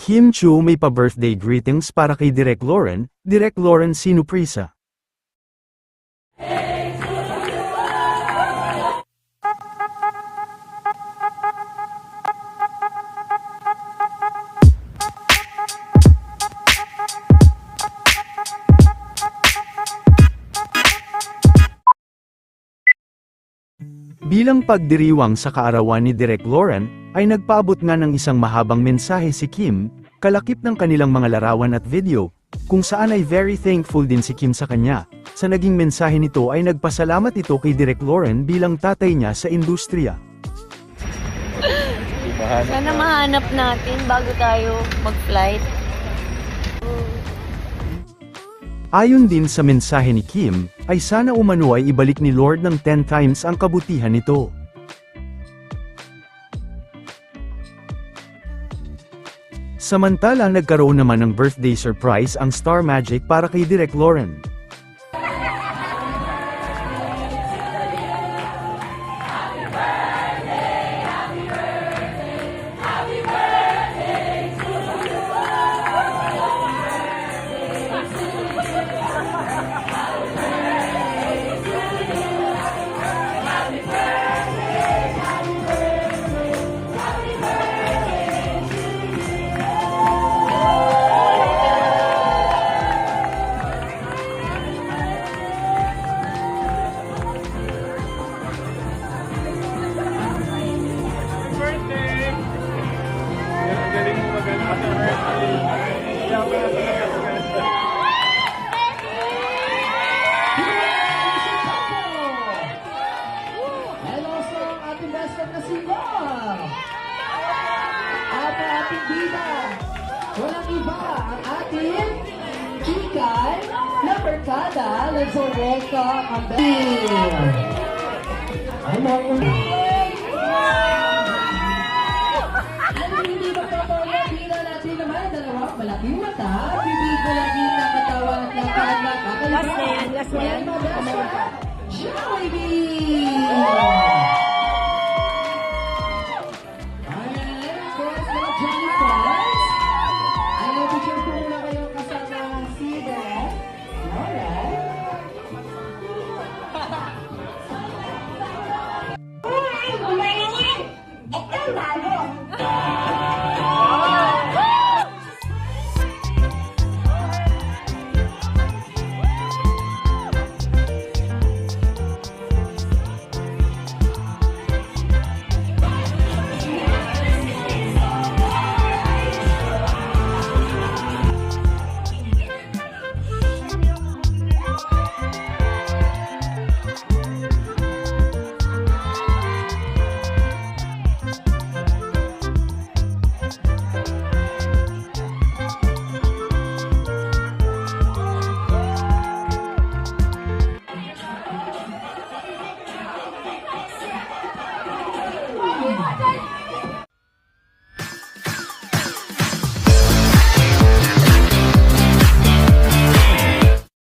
Kim Chu may pa-birthday greetings para kay Direk Lauren, Direk Lauren Sinuprisa. Bilang pagdiriwang sa kaarawan ni Direk Lauren, ay nagpaabot nga ng isang mahabang mensahe si Kim, kalakip ng kanilang mga larawan at video, kung saan ay very thankful din si Kim sa kanya. Sa naging mensahe nito ay nagpasalamat ito kay Direk Lauren bilang tatay niya sa industriya. Sana mahanap natin bago tayo mag-flight. Ayon din sa mensahe ni Kim, ay sana umano ay ibalik ni Lord ng 10 times ang kabutihan nito. Samantala nagkaroon naman ng birthday surprise ang Star Magic para kay Direk Lauren. Hello sa ating best friend na si Bob! At ang ating bida, walang iba, ang ating Kikay na Mercada. Let's all welcome ang hindi magpapawala, bida natin naman dalawang malaking mata, bibig malaki na katawan at lakad na kakalimutan. Last na yan. Jollibee!